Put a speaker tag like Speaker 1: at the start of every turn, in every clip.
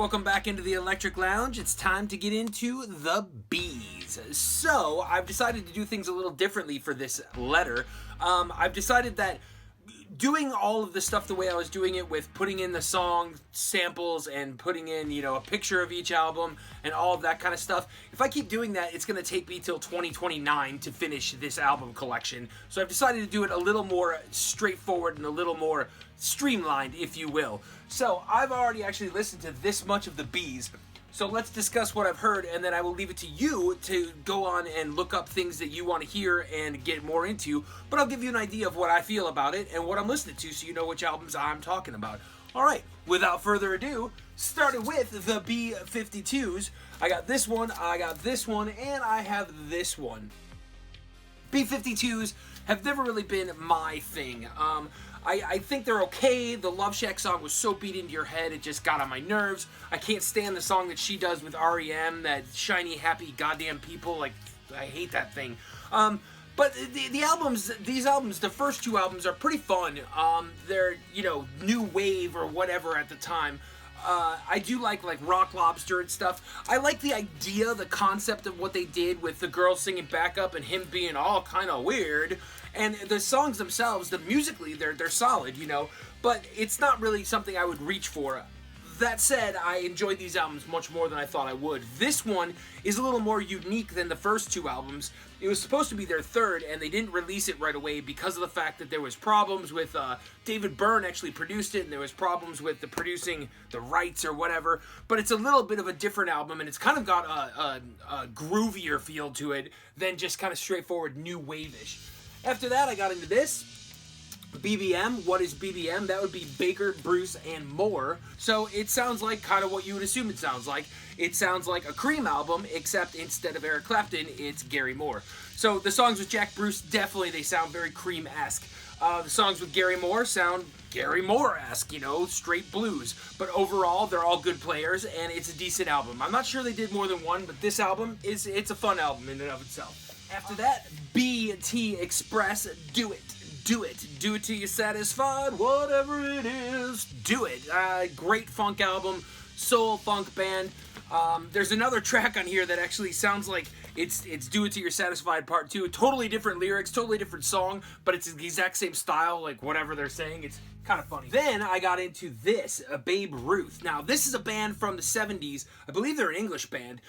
Speaker 1: Welcome back into the Electric Lounge. It's time to get into the bees. So, I've decided to do things a little differently for this letter. I've decided that doing all of the stuff the way I was doing it, with putting in the song samples and putting in, a picture of each album and all of that kind of stuff, if I keep doing that, it's going to take me till 2029 to finish this album collection. So I've decided to do it a little more straightforward and a little more streamlined, if you will. So I've already actually listened to this much of the Bees. So let's discuss what I've heard, and then I will leave it to you to go on and look up things that you want to hear and get more into. But I'll give you an idea of what I feel about it and what I'm listening to, so you know which albums I'm talking about. All right, without further ado, starting with the B-52s. I got this one, and I have this one. B-52s have never really been my thing. I think they're okay. The Love Shack song was so beat into your head, it just got on my nerves. I can't stand the song that she does with REM, that shiny, happy, goddamn people. Like, I hate that thing. But these albums, the first two albums are pretty fun. They're, new wave or whatever at the time. I do like Rock Lobster and stuff. I like the idea, the concept of what they did with the girl singing backup and him being all kind of weird. And the songs themselves, musically, they're solid, but it's not really something I would reach for. That said, I enjoyed these albums much more than I thought I would. This one is a little more unique than the first two albums. It was supposed to be their third, and they didn't release it right away because of the fact that there was problems with, David Byrne actually produced it, and there was problems with the producing the rights or whatever. But it's a little bit of a different album, and it's kind of got a groovier feel to it than just kind of straightforward new wave-ish. After that, I got into this. BBM. What is BBM? That would be Baker, Bruce, and More. So it sounds like kind of what you would assume it sounds like. It sounds like a Cream album, except instead of Eric Clapton, it's Gary Moore. So the songs with Jack Bruce, definitely they sound very Cream-esque. The songs with Gary Moore sound Gary Moore-esque, straight blues. But overall, they're all good players, and it's a decent album. I'm not sure they did more than one, but this album, it's a fun album in and of itself. After that, BT Express, Do It. Do it. Do it till you're satisfied, whatever it is. Do it. Great funk album, soul funk band. There's another track on here that actually sounds like it's Do It Till You're Satisfied Part 2. Totally different lyrics, totally different song, but it's the exact same style, like whatever they're saying. It's kind of funny. Then I got into this, Babe Ruth. Now, this is a band from the 70s. I believe they're an English band.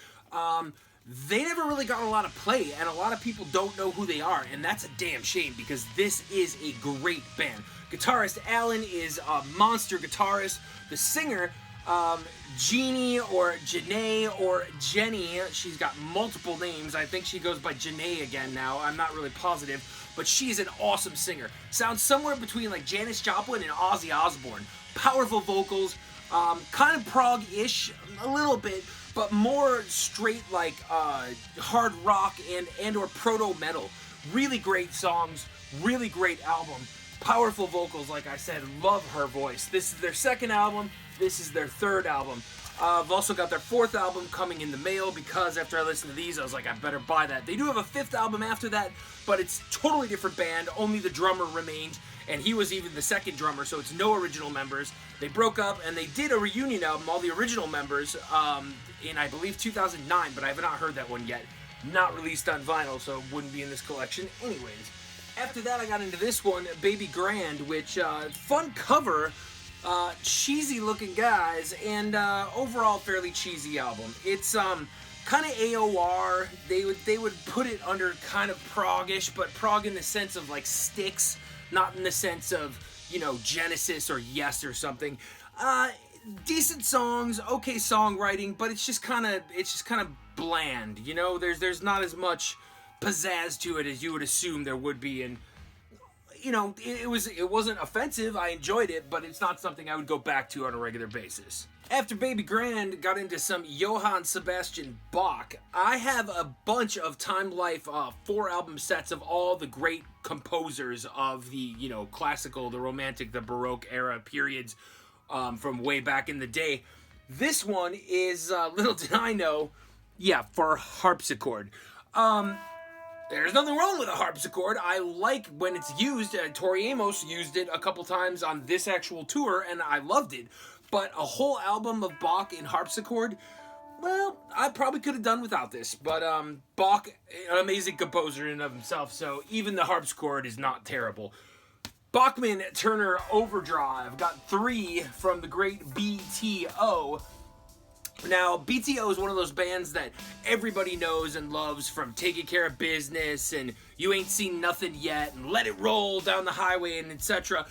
Speaker 1: They never really got a lot of play, and a lot of people don't know who they are, and that's a damn shame, because this is a great band. Guitarist Alan is a monster guitarist. The singer, Jeannie or Janae or Jenny, she's got multiple names. I think she goes by Janae again now. I'm not really positive, but she's an awesome singer. Sounds somewhere between like Janis Joplin and Ozzy Osbourne. Powerful vocals, kind of prog-ish, a little bit, but more straight like hard rock and or proto-metal. Really great songs, really great album. Powerful vocals, like I said, love her voice. This is their second album, this is their third album. I've also got their fourth album coming in the mail, because after I listened to these, I was like, I better buy that. They do have a fifth album after that, but it's totally different band. Only the drummer remained, and he was even the second drummer, so it's no original members. They broke up, and they did a reunion album, all the original members, in, I believe, 2009, but I have not heard that one yet. Not released on vinyl, so it wouldn't be in this collection anyways. After that, I got into this one, Baby Grand, which, fun cover, cheesy looking guys, and overall fairly cheesy album. It's kind of AOR. They would put it under kind of prog-ish, but prog in the sense of like Styx, not in the sense of, Genesis or Yes or something. Decent songs, okay songwriting, but it's just kind of bland. There's not as much pizzazz to it as you would assume there would be, and it wasn't offensive. I enjoyed it, but it's not something I would go back to on a regular basis. After Baby Grand, got into some Johann Sebastian Bach. I have a bunch of Time Life 4-album sets of all the great composers of the classical, the romantic, the Baroque era periods from way back in the day. This one is little did I know, for harpsichord. There's nothing wrong with a harpsichord. I like when it's used. Tori Amos used it a couple times on this actual tour, and I loved it. But a whole album of Bach in harpsichord, well, I probably could have done without this. But Bach, an amazing composer in and of himself, so even the harpsichord is not terrible. Bachman Turner Overdrive got 3 from the great BTO. Now, BTO is one of those bands that everybody knows and loves, from Taking Care of Business and You Ain't Seen Nothing Yet and Let It Roll Down the Highway and etc.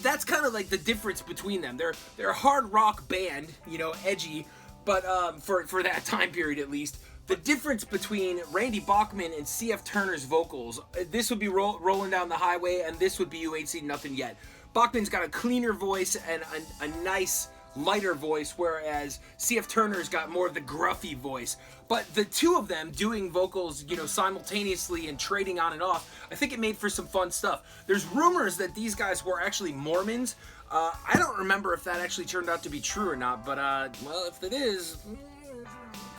Speaker 1: That's kind of like the difference between them. They're a hard rock band, you know, edgy, but for that time period at least. The difference between Randy Bachman and C.F. Turner's vocals, this would be Rolling Down the Highway, and this would be You Ain't Seen Nothing Yet. Bachman's got a cleaner voice and a nice, lighter voice, whereas C.F. Turner's got more of the gruffy voice. But the two of them doing vocals, you know, simultaneously and trading on and off, I think it made for some fun stuff. There's rumors that these guys were actually Mormons. I don't remember if that actually turned out to be true or not, but, well, if it is...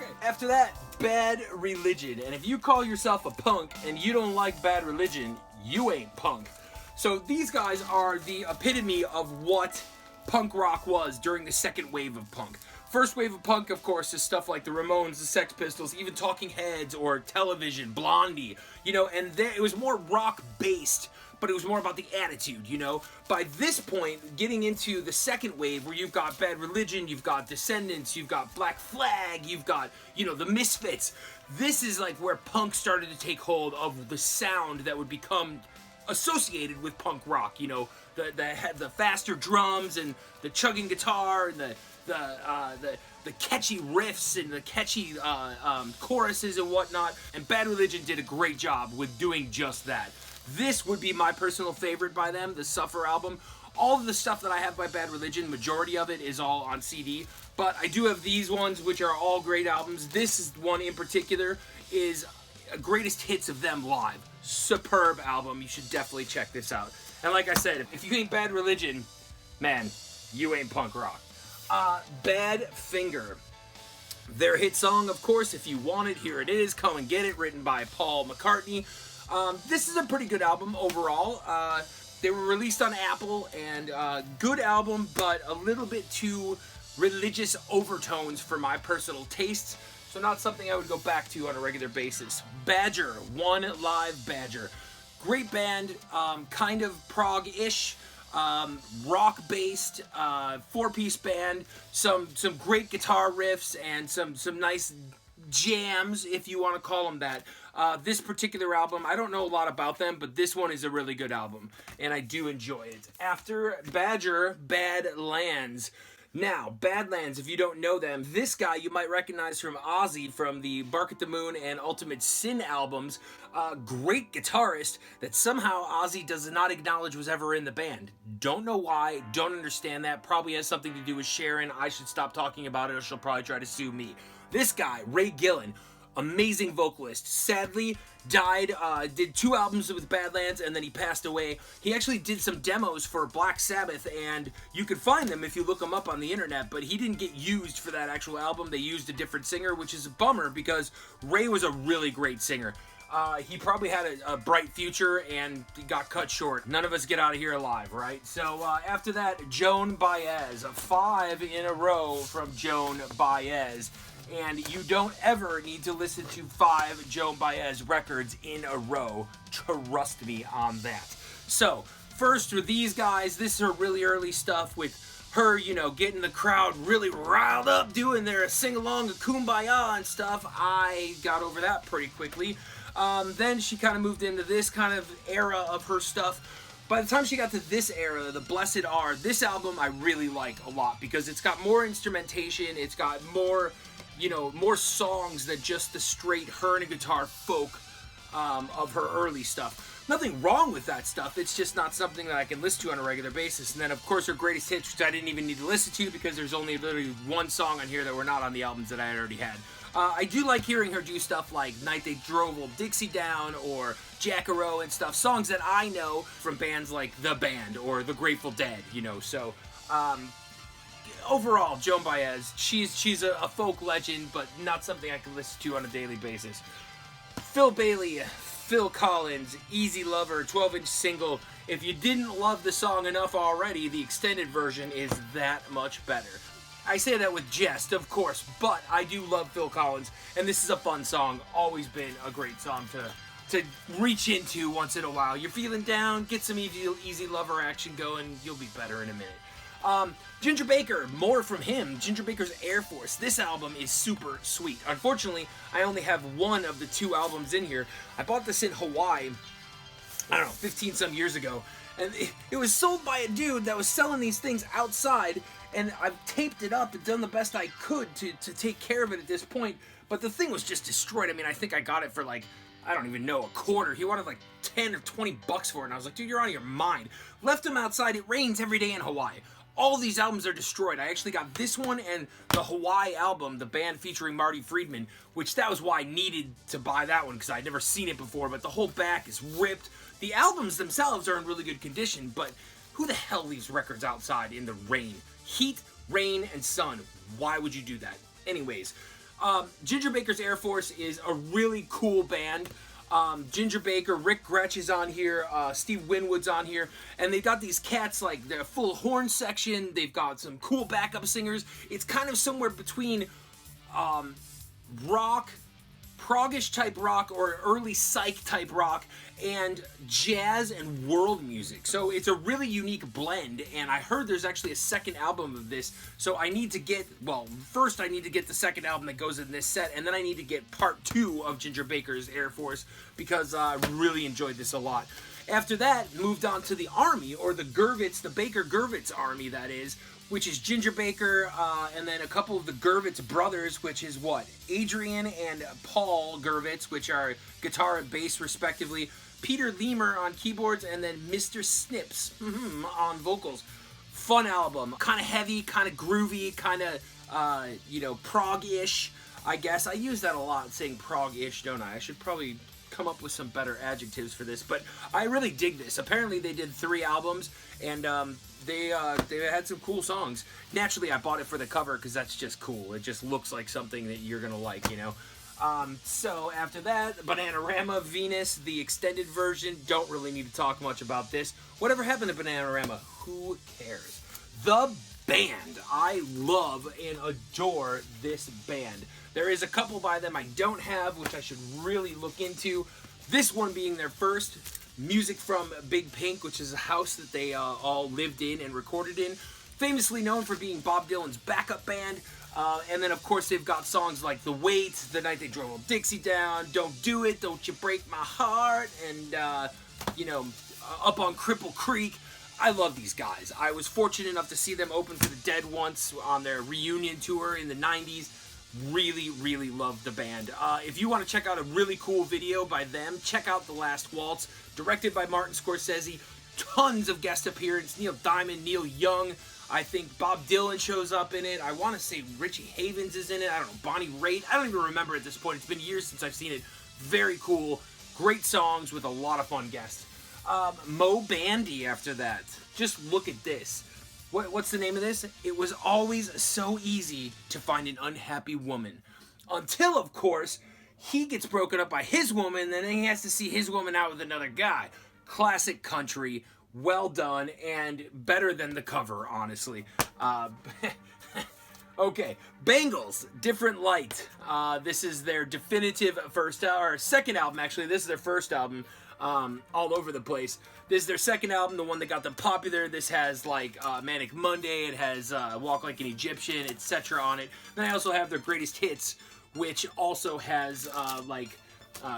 Speaker 1: Okay. After that, Bad Religion. And if you call yourself a punk and you don't like Bad Religion, you ain't punk. So these guys are the epitome of what punk rock was during the second wave of punk. First wave of punk, of course, is stuff like the Ramones, the Sex Pistols, even Talking Heads or Television, Blondie, you know, and it was more rock-based, but it was more about the attitude, you know. By this point, getting into the second wave, where you've got Bad Religion, you've got Descendants, you've got Black Flag, you've got, you know, the Misfits. This is like where punk started to take hold of the sound that would become associated with punk rock, you know, the faster drums and the chugging guitar and the catchy riffs and the catchy choruses and whatnot. And Bad Religion did a great job with doing just that. This would be my personal favorite by them, the Suffer album. All of the stuff that I have by Bad Religion, majority of it is all on CD. But I do have these ones, which are all great albums. This is one in particular is a greatest hits of them live. Superb album. You should definitely check this out. And like I said, if you ain't Bad Religion, man, you ain't punk rock. Badfinger. Their hit song, of course, If You Want It, Here It Is, Come and Get It, written by Paul McCartney. This is a pretty good album overall. They were released on Apple, and good album, but a little bit too religious overtones for my personal tastes, so not something I would go back to on a regular basis. Badger, One Live Badger. Great band, kind of prog-ish, rock-based, four-piece band, some great guitar riffs, and some nice jams, if you want to call them that. This particular album, I don't know a lot about them, but this one is a really good album, and I do enjoy it. After Badger, Badlands. Now, Badlands, if you don't know them, this guy you might recognize from Ozzy from the Bark at the Moon and Ultimate Sin albums. Great guitarist that somehow Ozzy does not acknowledge was ever in the band. Don't know why, don't understand that. Probably has something to do with Sharon. I should stop talking about it or she'll probably try to sue me. This guy, Ray Gillen, amazing vocalist, sadly died, did 2 albums with Badlands, and then he passed away. He actually did some demos for Black Sabbath, and you can find them if you look them up on the internet, but he didn't get used for that actual album. They used a different singer, which is a bummer because Ray was a really great singer. He probably had a bright future and got cut short. None of us get out of here alive, right? So after that, Joan Baez, 5 in a row from Joan Baez. And you don't ever need to listen to 5 Joan Baez records in a row. Trust me on that. So, first with these guys, this is her really early stuff with her, you know, getting the crowd really riled up, doing their sing-along of Kumbaya and stuff. I got over that pretty quickly. Then she kind of moved into this kind of era of her stuff. By the time she got to this era, the Blessed Are, this album I really like a lot because it's got more instrumentation, it's got more, you know, more songs than just the straight her and a guitar folk of her early stuff. Nothing wrong with that stuff, it's just not something that I can listen to on a regular basis. And then of course her greatest hits, which I didn't even need to listen to because there's only literally 1 song on here that were not on the albums that I had already had. I do like hearing her do stuff like Night They Drove Old Dixie Down or Jackarow and stuff, songs that I know from bands like The Band or The Grateful Dead, you know, so overall, Joan Baez, she's a folk legend, but not something I can listen to on a daily basis. Phil Bailey, Phil Collins, Easy Lover, 12-inch single. If you didn't love the song enough already, the extended version is that much better. I say that with jest, of course, but I do love Phil Collins, and this is a fun song. Always been a great song to reach into once in a while. You're feeling down, get some Easy Lover action going, you'll be better in a minute. Ginger Baker, more from him. Ginger Baker's Air Force. This album is super sweet. Unfortunately, I only have one of the 2 albums in here. I bought this in Hawaii, I don't know, 15 some years ago, and it was sold by a dude that was selling these things outside, and I've taped it up and done the best I could to take care of it at this point, but the thing was just destroyed. I mean, I think I got it for like, I don't even know, a quarter. He wanted like 10 or 20 bucks for it, and I was like, dude, you're out of your mind. Left him outside. It rains every day in Hawaii. All these albums are destroyed. I actually got this one and the Hawaii album, the band featuring Marty Friedman, which that was why I needed to buy that one because I'd never seen it before, but the whole back is ripped. The albums themselves are in really good condition, but who the hell leaves records outside in the rain? Heat, rain, and sun. Why would you do that? Anyways, Ginger Baker's Air Force is a really cool band. Ginger Baker, Rick Gretsch is on here, Steve Winwood's on here, and they got these cats, like, they're full horn section, they've got some cool backup singers. It's kind of somewhere between rock, proggish type rock, or early psych type rock, and jazz and world music. So it's a really unique blend, and I heard there's actually a second album of this, so I need to get, well, first I need to get the second album that goes in this set, and then I need to get part 2 of Ginger Baker's Air Force, because I really enjoyed this a lot. After that, moved on to the Army, or the Gurvitz, the Baker Gurvitz Army, that is, which is Ginger Baker, and then a couple of the Gurvitz brothers, which is what? Adrian and Paul Gurvitz, which are guitar and bass respectively, Peter Lemur on keyboards, and then Mr. Snips on vocals. Fun album. Kind of heavy, kind of groovy, kind of, you know, prog-ish, I guess. I use that a lot, saying prog-ish, don't I? I should probably come up with some better adjectives for this, but I really dig this. Apparently they did 3 albums, and they had some cool songs. Naturally, I bought it for the cover because that's just cool. It just looks like something that you're gonna like, you know. So after that, Bananarama, Venus, the extended version. Don't really need to talk much about this. Whatever happened to Bananarama? Who cares? The band. I love and adore this band. There is a couple by them I don't have, which I should really look into. This one being their first. Music from Big Pink, which is a house that they all lived in and recorded in. Famously known for being Bob Dylan's backup band. And then, of course, they've got songs like The Wait, The Night They Drove Old Dixie Down, Don't Do It, Don't You Break My Heart, and, you know, Up on Cripple Creek. I love these guys. I was fortunate enough to see them open for the Dead once on their reunion tour in the 90s. Really, really love the band. If you want to check out a really cool video by them, check out The Last Waltz, directed by Martin Scorsese. Tons of guest appearances. Neil Diamond, Neil Young. I think Bob Dylan shows up in it. I want to say Richie Havens is in it. I don't know, Bonnie Raitt. I don't even remember at this point. It's been years since I've seen it. Very cool. Great songs with a lot of fun guests. Mo Bandy after that. Just look at this. What's the name of this? It was always so easy to find an unhappy woman. Until, of course, he gets broken up by his woman, and then he has to see his woman out with another guy. Classic country. Well done, and better than the cover, honestly. Okay, Bangles, Different Light. This is their definitive second album, actually. This is their first album, all over the place. This is their second album, the one that got them popular. This has, like, Manic Monday, it has Walk Like an Egyptian, etc. on it. Then I also have their greatest hits, which also has,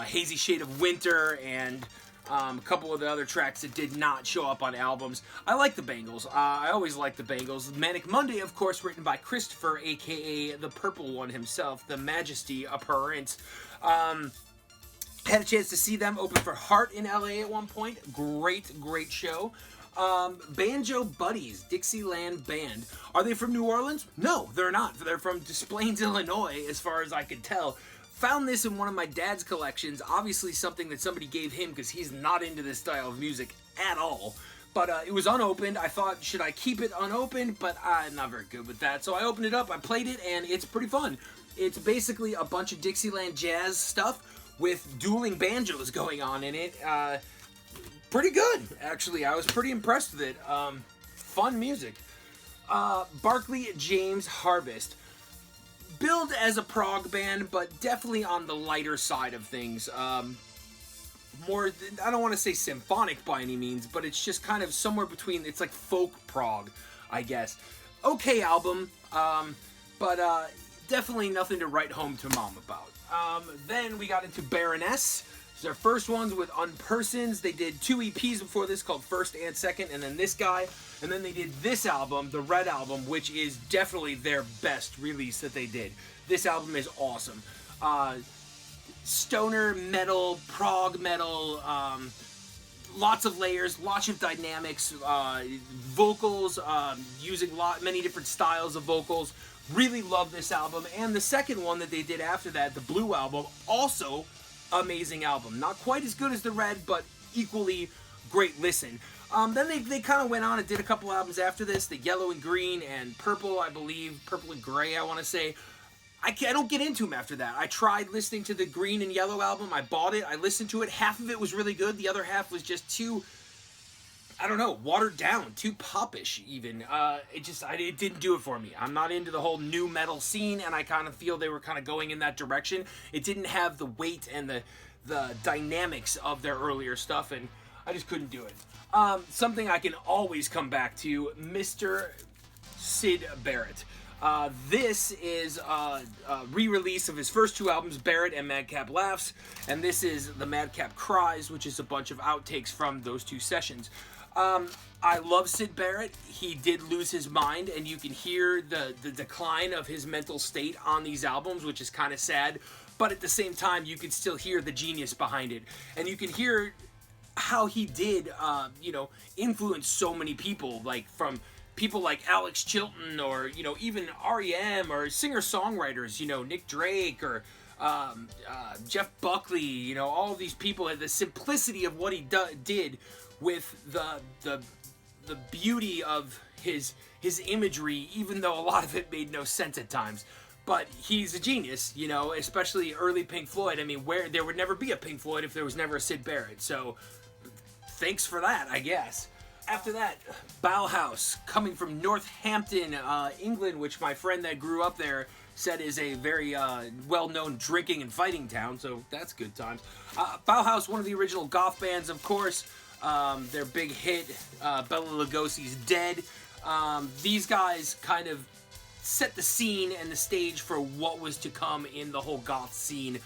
Speaker 1: Hazy Shade of Winter, and a couple of the other tracks that did not show up on albums. I like the Bangles. I always like the Bangles. Manic Monday, of course, written by Christopher, a.k.a. the Purple One himself, the Majesty Apparent. Had a chance to see them open for Heart in LA at one point. Great, great show. Banjo Buddies, Dixieland Band. Are they from New Orleans? No, they're not. They're from Des Plaines, Illinois, as far as I could tell. Found this in one of my dad's collections. Obviously something that somebody gave him because he's not into this style of music at all. But it was unopened. I thought, should I keep it unopened? But I'm not very good with that. So I opened it up, I played it, and it's pretty fun. It's basically a bunch of Dixieland jazz stuff with dueling banjos going on in it. Pretty good, actually. I was pretty impressed with it. Fun music. Barclay James Harvest. Billed as a prog band, but definitely on the lighter side of things. More, I don't want to say symphonic by any means, but it's just kind of somewhere between, it's like folk prog, I guess. Okay album, but definitely nothing to write home to mom about. Then we got into Baroness. It's their first ones with Unpersons. They did 2 EPs before this called First and Second, and then this guy. And then they did this album, the Red Album, which is definitely their best release that they did. This album is awesome. Stoner metal, prog metal, lots of layers, lots of dynamics, vocals, using many different styles of vocals. Really love this album. And the second one that they did after that, the Blue Album, also amazing album. Not quite as good as the Red, but equally great listen. Then they kind of went on and did a couple albums after this, the Yellow and Green and Purple, I believe, Purple and Gray, I want to say. I don't get into them after that. I tried listening to the Green and Yellow album. I bought it. I listened to it. Half of it was really good. The other half was just too, I don't know, watered down, too popish even. It didn't do it for me. I'm not into the whole new metal scene, and I kind of feel they were kind of going in that direction. It didn't have the weight and the dynamics of their earlier stuff, and I just couldn't do it. Something I can always come back to, Mr. Syd Barrett. This is a re-release of his first 2 albums, Barrett and Madcap Laughs, and this is the Madcap Cries, which is a bunch of outtakes from those 2 sessions. I love Syd Barrett. He did lose his mind, and you can hear the decline of his mental state on these albums, which is kind of sad, but at the same time, you can still hear the genius behind it, and you can hear how he did, influence so many people, like from people like Alex Chilton or, even R.E.M. or singer-songwriters, Nick Drake or Jeff Buckley, all of these people, the simplicity of what he did with the beauty of his imagery, even though a lot of it made no sense at times. But he's a genius, especially early Pink Floyd. I mean, where there would never be a Pink Floyd if there was never a Syd Barrett. So thanks for that, I guess. After that, Bauhaus, coming from Northampton, England, which my friend that grew up there said is a very well-known drinking and fighting town, so that's good times. Bauhaus, one of the original goth bands, of course. Their big hit, Bela Lugosi's Dead. These guys kind of set the scene and the stage for what was to come in the whole goth scene,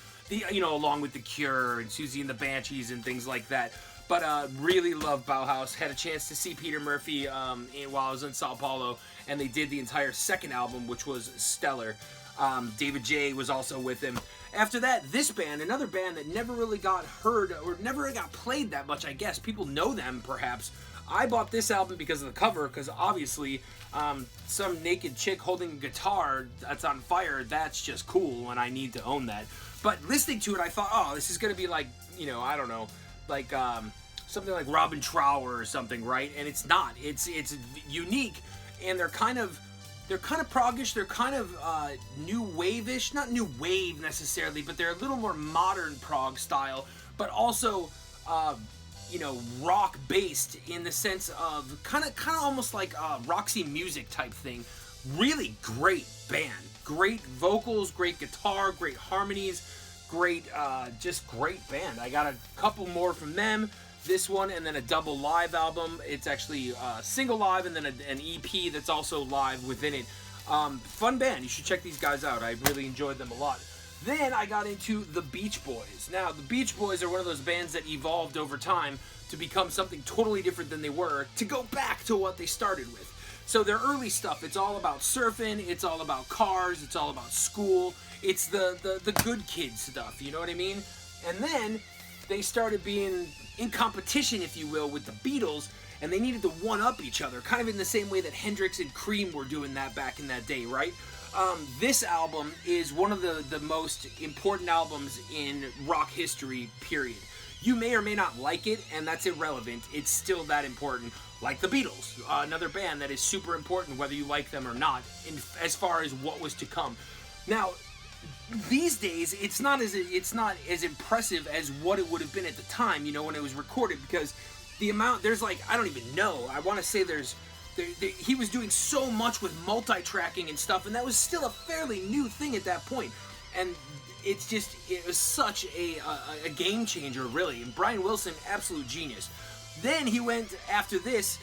Speaker 1: along with The Cure and Susie and the Banshees and things like that. But really love Bauhaus. Had a chance to see Peter Murphy while I was in Sao Paulo, and they did the entire second album, which was stellar. David J. was also with him. After that, this band, another band that never really got heard or never really got played that much, I guess. People know them, perhaps. I bought this album because of the cover, because obviously some naked chick holding a guitar that's on fire, that's just cool, and I need to own that. But listening to it, I thought, oh, this is going to be like, I don't know, like something like Robin Trower or something, right? And it's not. It's unique, and they're kind of proggish. They're kind of new wave-ish, not new wave necessarily, but they're a little more modern prog style, but also rock based in the sense of kind of almost like Roxy Music type thing. Really great band, great vocals, great guitar, great harmonies. Just great band. I got a couple more from them, this one, and then a double live album. It's actually a single live and then an EP that's also live within it. Fun band. You should check these guys out. I really enjoyed them a lot. Then I got into the Beach Boys. Now, the Beach Boys are one of those bands that evolved over time to become something totally different than they were, to go back to what they started with. So their early stuff, it's all about surfing, it's all about cars, it's all about school. It's the good kid stuff, you know what I mean? And then they started being in competition, if you will, with the Beatles, and they needed to one-up each other, kind of in the same way that Hendrix and Cream were doing that back in that day, right? This album is one of the most important albums in rock history, period. You may or may not like it, and that's irrelevant. It's still that important. Like the Beatles, another band that is super important whether you like them or not, as far as what was to come. Now, these days it's not as impressive as what it would have been at the time, you know, when it was recorded, because the amount, there's like, I don't even know, I want to say he was doing so much with multi-tracking and stuff, and that was still a fairly new thing at that point. And it was such a game changer, really. And Brian Wilson, absolute genius. Then he went, after this,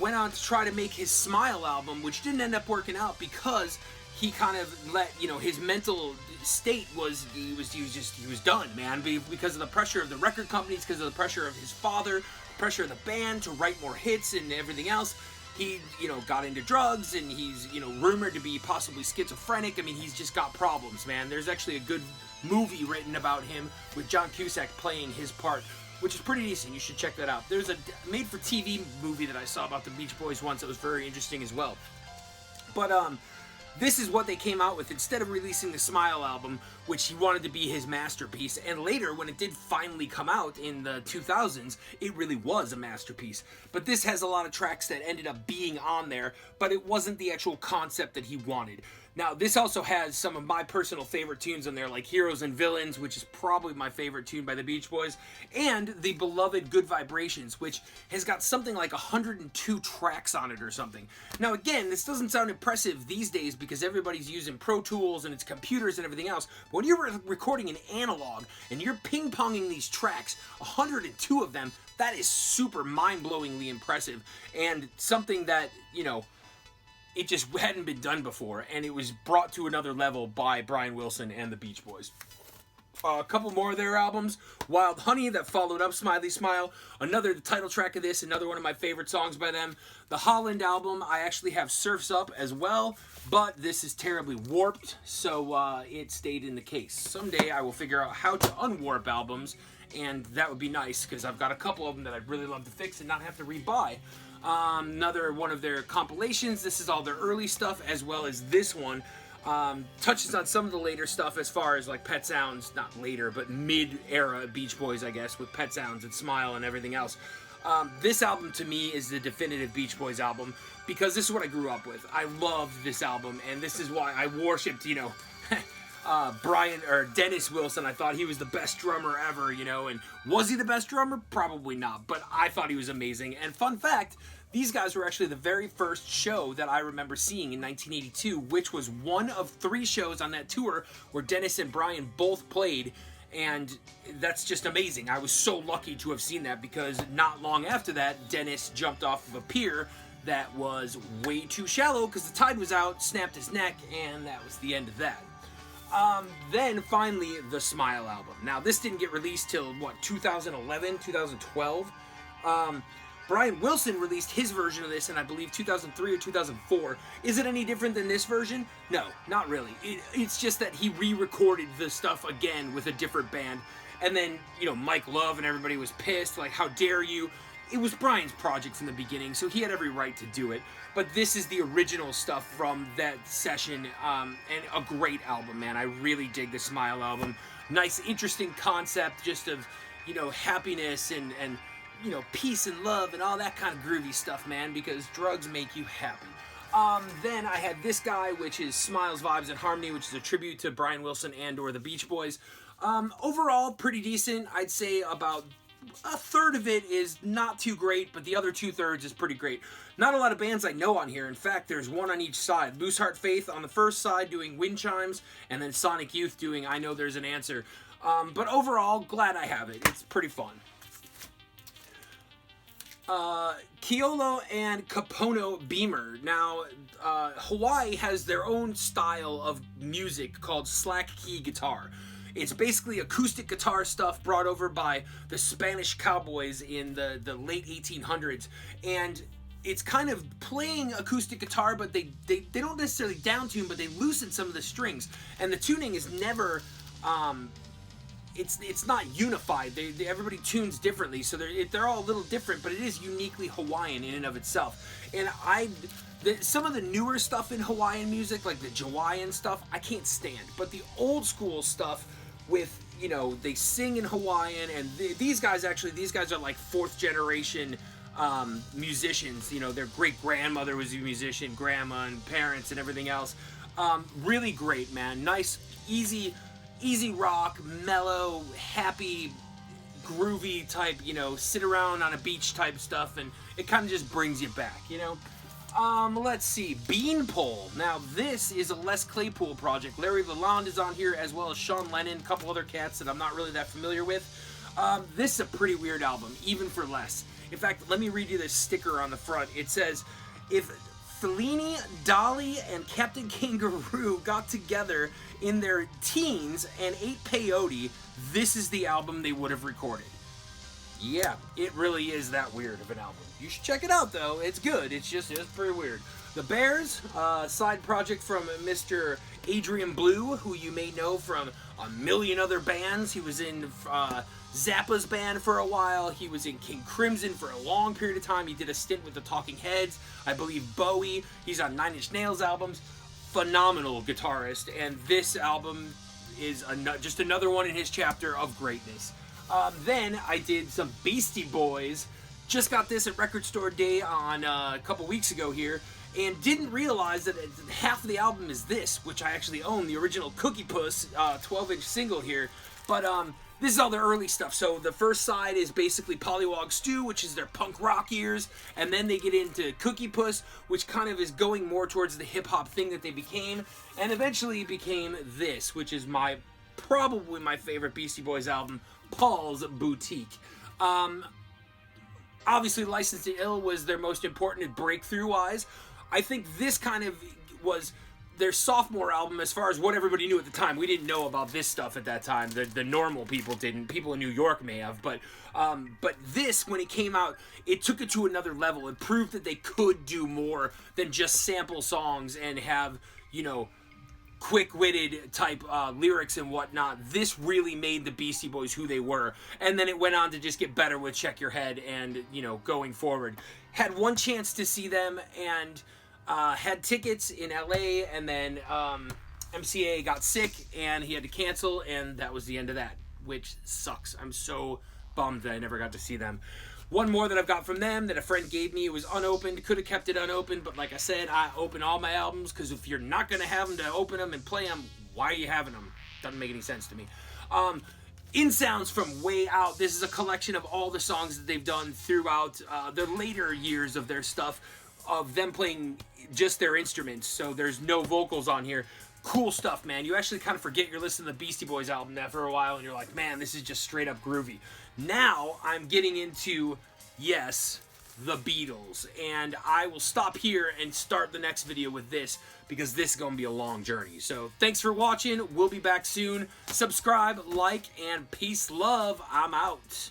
Speaker 1: went on to try to make his Smile album, which didn't end up working out because he kind of let, you know, his mental state was, he was done, man, because of the pressure of the record companies, because of the pressure of his father, pressure of the band to write more hits and everything else. He, you know, got into drugs, and he's, you know, rumored to be possibly schizophrenic. I mean, he's just got problems, man. There's actually a good movie written about him with John Cusack playing his part, which is pretty decent. You should check that out. There's a made-for-TV movie that I saw about the Beach Boys once that was very interesting as well. But, this is what they came out with instead of releasing the Smile album, which he wanted to be his masterpiece. And later, when it did finally come out in the 2000s, it really was a masterpiece. But this has a lot of tracks that ended up being on there, but it wasn't the actual concept that he wanted. Now, this also has some of my personal favorite tunes on there, like Heroes and Villains, which is probably my favorite tune by the Beach Boys, and the beloved Good Vibrations, which has got something like 102 tracks on it or something. Now, again, this doesn't sound impressive these days because everybody's using Pro Tools and it's computers and everything else. But when you're recording an analog and you're ping-ponging these tracks, 102 of them, that is super mind-blowingly impressive, and something that, you know, it just hadn't been done before, and it was brought to another level by Brian Wilson and the Beach Boys. A couple more of their albums. Wild Honey, that followed up Smiley Smile. The title track of this, another one of my favorite songs by them. The Holland album, I actually have Surf's Up as well, but this is terribly warped, so it stayed in the case. Someday I will figure out how to unwarp albums, and that would be nice, because I've got a couple of them that I'd really love to fix and not have to rebuy. Another one of their compilations. This is all their early stuff, as well as this one. Touches on some of the later stuff as far as like Pet Sounds, not later, but mid-era Beach Boys, I guess, with Pet Sounds and Smile and everything else. This album to me is the definitive Beach Boys album, because this is what I grew up with. I loved this album, and this is why I worshipped, you know, Dennis Wilson. I thought he was the best drummer ever, you know, and was he the best drummer? Probably not, but I thought he was amazing. And fun fact, these guys were actually the very first show that I remember seeing in 1982, which was one of 3 shows on that tour where Dennis and Brian both played, and that's just amazing. I was so lucky to have seen that, because not long after that, Dennis jumped off of a pier that was way too shallow because the tide was out, snapped his neck, and that was the end of that. Then finally, the Smile album. Now, this didn't get released till, 2011, 2012? Brian Wilson released his version of this in, I believe, 2003 or 2004. Is it any different than this version? No, not really. It's just that he re-recorded the stuff again with a different band. And then, you know, Mike Love and everybody was pissed, like, how dare you? It was Brian's project from the beginning, so he had every right to do it. But this is the original stuff from that session, and a great album, man. I really dig the Smile album. Nice, interesting concept, just of, you know, happiness and you know, peace and love and all that kind of groovy stuff, man, because drugs make you happy. Then I had this guy, which is Smiles, Vibes, and Harmony, which is a tribute to Brian Wilson and or the Beach Boys. Overall, pretty decent. I'd say about a third of it is not too great, but the other 2/3 is pretty great. Not a lot of bands I know on here. In fact, there's one on each side. Loose Heart Faith on the first side doing Wind Chimes, and then Sonic Youth doing I Know There's an Answer. But overall, glad I have it. It's pretty fun. Keolo and Kapono Beamer. Now, Hawaii has their own style of music called slack key guitar. It's basically acoustic guitar stuff brought over by the Spanish cowboys in the late 1800s. And it's kind of playing acoustic guitar, but they don't necessarily downtune, but they loosen some of the strings. And the tuning is never... It's not unified. Everybody tunes differently, so they're all a little different, but it is uniquely Hawaiian in and of itself. And some of the newer stuff in Hawaiian music, like the Jawaiian stuff, I can't stand. But the old school stuff with, you know, they sing in Hawaiian, and these guys are like 4th generation musicians. You know, their great grandmother was a musician, grandma and parents and everything else. Really great, man. Nice, easy rock, mellow, happy, groovy type, you know, sit around on a beach type stuff, and it kind of just brings you back, you know. Let's see, Beanpole. Now, this is a Les Claypool project. Larry Lalonde is on here, as well as Sean Lennon, a couple other cats that I'm not really that familiar with. This is a pretty weird album, even for Les. In fact, let me read you this sticker on the front. It says, if Fellini, Dolly, and Captain Kangaroo got together in their teens and ate peyote, this is the album they would have recorded. Yeah, it really is that weird of an album. You should check it out, though. It's good. It's pretty weird. The Bears, side project from Mr. Adrian Blue, who you may know from a million other bands. He was in Zappa's band for a while. He was in King Crimson for a long period of time. He did a stint with the Talking Heads. I believe Bowie. He's on Nine Inch Nails albums. Phenomenal guitarist. And this album is just another one in his chapter of greatness. Then I did some Beastie Boys. Just got this at Record Store Day on a couple weeks ago here, and didn't realize that half of the album is this, which I actually own, the original Cookie Puss 12-inch single here. But this is all the early stuff. So the first side is basically Pollywog Stew, which is their punk rock years, and then they get into Cookie Puss, which kind of is going more towards the hip-hop thing that they became, and eventually became this, which is probably my favorite Beastie Boys album, Paul's Boutique. Obviously, License to Ill was their most important breakthrough-wise. I think this kind of was their sophomore album as far as what everybody knew at the time. We didn't know about this stuff at that time. The normal people didn't. People in New York may have. But this, when it came out, it took it to another level. It proved that they could do more than just sample songs and have, you know, quick-witted type lyrics and whatnot. This really made the Beastie Boys who they were, and then it went on to just get better with Check Your Head and, you know, going forward. Had one chance to see them and had tickets in LA, and then MCA got sick and he had to cancel, and that was the end of that, which sucks. I'm so bummed that I never got to see them. One more that I've got from them that a friend gave me, it was unopened, could have kept it unopened, but like I said, I open all my albums, because if you're not going to have them to open them and play them, why are you having them? Doesn't make any sense to me. In Sounds from Way Out, this is a collection of all the songs that they've done throughout the later years of their stuff, of them playing just their instruments, so there's no vocals on here. Cool stuff, man. You actually kind of forget you're listening to the Beastie Boys album after a while, and you're like, man, this is just straight up groovy. Now, I'm getting into, yes, the Beatles, and I will stop here and start the next video with this, because this is going to be a long journey. So, thanks for watching. We'll be back soon. Subscribe, like, and peace, love. I'm out.